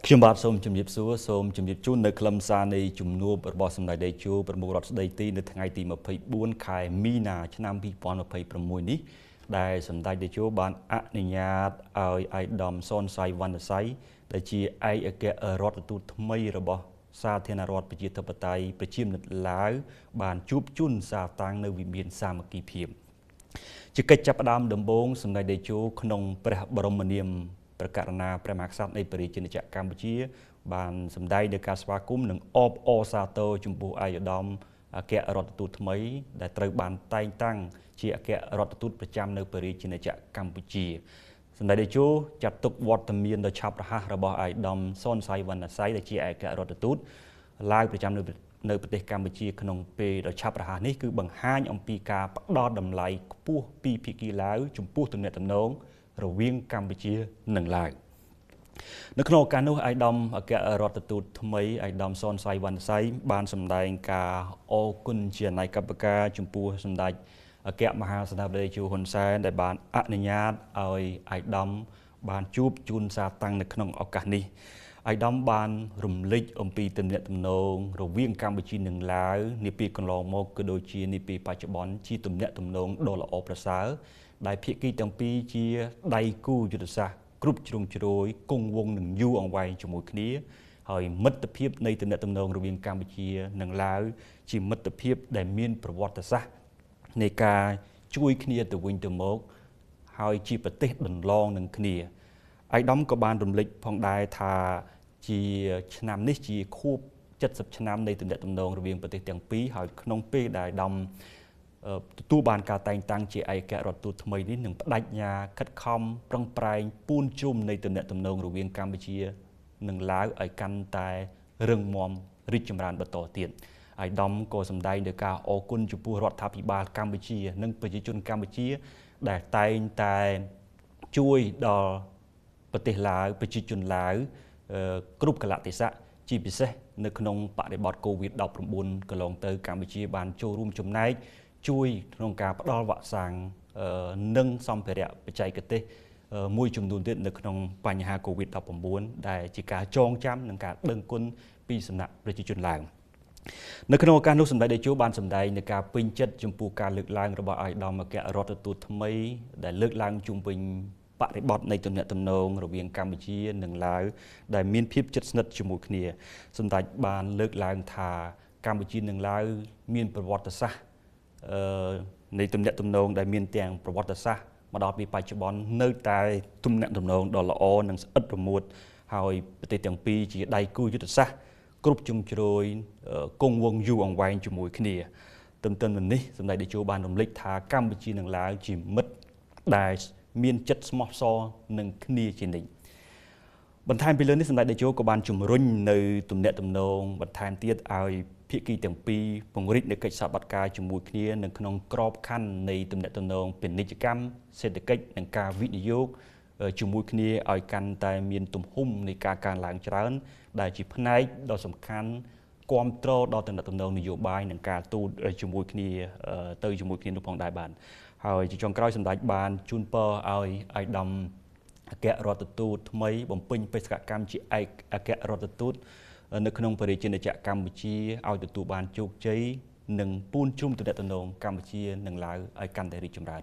ខ្ញុំបាទសូមជម្រាបសួរសូមជម្រាបជូននៅខ្លឹមសារនៃជំនួបរបស់សម្ដេចតេជោប្រមុខរដ្ឋស្ដីទីនៅថ្ងៃទី24ខែមីនាឆ្នាំ2026នេះដែលសម្ដេចតេជោបានអនុញ្ញាតឲ្យឯកឧត្តមសុន សាយវណ្ណស័យដែលជាឯកអគ្គរដ្ឋទូតថ្មីរបស់សាធារណរដ្ឋប្រជាធិបតេយ្យប្រជាមានិតឡាវបានជួបជុនសារតាំងនៅវិមានសាមគ្គីភាពជាកិច្ចចាប់ផ្ដើមដំបូងសម្ដេចតេជោក្នុងព្រះបរមនាមប្រកាសណាព្រះមហាក្សត្រនៃប្រជាជនជាតិកម្ពុជាបានសម្ដែងនៅការស្វាគមន៍និងអបអរសាទរចំពោះឯកឧត្តមអគ្គរដ្ឋទូតថ្មីដែលត្រូវបានតែងតាំងជាអគ្គរដ្ឋទូតប្រចាំនៅប្រជាជនជាតិកម្ពុជាសម្ដេចតេជោចាត់ទុកវត្តមានដ៏ឆាប់រហ័សរបស់ឯកឧត្តមសុន សាយវណ្ណស័យដែលជាឯករដ្ឋទូតឡាវប្រចាំនៅប្រទេសកម្ពុជាក្នុងពេលដ៏ឆាប់រហ័សនេះគឺបង្ហាញអំពីការផ្ដល់តម្លៃខ្ពស់ពីភាគីឡាវចំពោះទំនាក់ទំនងរវាងកម្ពុជានិងឡាវនៅក្នុងឱកាសនោះឯកឧត្តមអគ្គរដ្ឋទូតថ្មីឯកឧត្តមសុន សាយវណ្ណស័យបានសម្ដែងការអរគុណជាអនេកប្បការចំពោះសម្ដេចអគ្គមហាសេនាបតីជូហ៊ុនសែនដែលបានអនុញ្ញាតឲ្យឯកឧត្តមបានជួបជូនសារតាំងនៅក្នុងឱកាសនេះឯកឧត្តមបានរំលេចអំពីទំនាក់ទំនងរវាងកម្ពុជានិងឡាវនាពេលកន្លងមកក៏ដូចជានាពេលបច្ចុប្បន្នជាទំនាក់ទំនងដ៏ល្អប្រសើរដែលភាគីទាំងពីរជាដៃគូយុទ្ធសាស្ត្រគ្រប់ជ្រុងជ្រោយគង់វង្សនឹងយូរអង្វែងជាមួយគ្នាហើយមិត្តភាពនៃទំនាក់ទំនងរវាងកម្ពុជានិងឡាវជាមិត្តភាពដែលមានប្រវត្តិសាស្ត្រនៃការជួយគ្នាទៅវិញទៅមកហើយជាប្រទេសដន្លងនឹងគ្នាឯកឧត្តមក៏បានរំលេចផងដែរថាជាឆ្នាំនេះជាខួប70ឆ្នាំនៃទំនាក់ទំនងរវាងប្រទេសទាំងពីរហើយក្នុងពេលដែលឧត្តមទទួលបានការតែងតាំងជាឯករដ្ឋទូតថ្មីនេះនឹងបដិញ្ញាខិតខំប្រឹងប្រែងពូនជុំនៃទំនាក់ទំនងរវាងកម្ពុជានិងឡាវឲ្យកាន់តែរឹងមាំរីកចម្រើនបន្តទៀតឯកឧត្តមក៏សម្ដែងដោយការអរគុណចំពោះរដ្ឋាភិបាលកម្ពុជានិងប្រជាជនកម្ពុជាដែលតែងតែជួយដល់ប្រទេសឡាវប្រជាជនឡាវគ្រប់កលៈទេសៈជាពិសេសនៅក្នុងបរិបទ COVID-19 កន្លងទៅកម្ពុជាបានចូលរួមចំណែកជួយក្នុងការផ្ដល់វ៉ាក់សាំងនិងសម្ភារៈបច្ចេកទេសមួយចំនួនទៀតនៅក្នុងបញ្ហា COVID-19 ដែលជាការចងចាំនិងការដឹងគុណពីសំណាក់ប្រជាជនឡាវនៅក្នុងឱកាសនោះសម្ដេចតេជោបានសម្ដែងនៅការពេញចិត្តចំពោះការលើកឡើងរបស់ឯកឧត្តមអគ្គរដ្ឋទូតថ្មីដែលលើកឡើងជុំវិញបរិបទនៃទំនាក់ទំនងរវាងកម្ពុជានិងឡាវដែលមានភាពជិតស្និទ្ធជាមួយគ្នាសម្ដេចបានលើកឡើងថាកម្ពុជានិងឡាវមានប្រវត្តិសាស្ត្រនៃទំនាក់ទំនងដែលមានទាំងប្រវត្តិសាស្ត្រមកដល់ពេលបច្ចុប្បន្ននៅតែទំនាក់ទំនងដ៏ល្អនិងស្អិតរមួតហើយប្រទេសទាំងពីរជាដៃគូយុទ្ធសាស្ត្រគ្រប់ជ្រុងជ្រោយគង់វង្សយូរអង្វែងជាមួយគ្នាទន្ទឹមនឹងនេះសម្ដេចតេជោបានរំលេចថាកម្ពុជានិងឡាវជាមិត្តដែលមានចិត្តស្មោះសរនឹងគ្នាជានិច្ចបន្ថែមពីលើនេះសម្ដេចតេជោក៏បានជំរុញនៅទំនាក់ទំនងបន្ថែមទៀតឲ្យភាគីទាំងពីរពង្រីកនៅកិច្ចសហប្រតិការជាមួយគ្នានៅក្នុងក្របខ័ណ្ឌនៃទំនាក់ទំនងពាណិជ្ជកម្មសេដ្ឋកិច្ចនិងការវិនិយោគជាមួយគ្នាឲ្យកាន់តែមានទំហំនៃការកើនឡើងច្រើនដែលជាផ្នែកដ៏សំខាន់គាំទ្រដល់ទំនាក់ទំនងនយោបាយនិងការទូតជាមួយគ្នាទៅជាមួយគ្នានោះផងដែរបាទហើយជាចុងក្រោយសម្ដេចបានជូនពរឲ្យឯកឧត្តមអគ្គរដ្ឋទូតថ្មីបំពេញបេសកកម្មជាឯកអគ្គរដ្ឋទូតនៅក្នុងប្រជាជនជាតិកម្ពុជាឲ្យទទួលបានជោគជ័យនិងពូនជុំទំនាក់ទំនងកម្ពុជានិងឡាវឲ្យកាន់តែរីកចម្រើន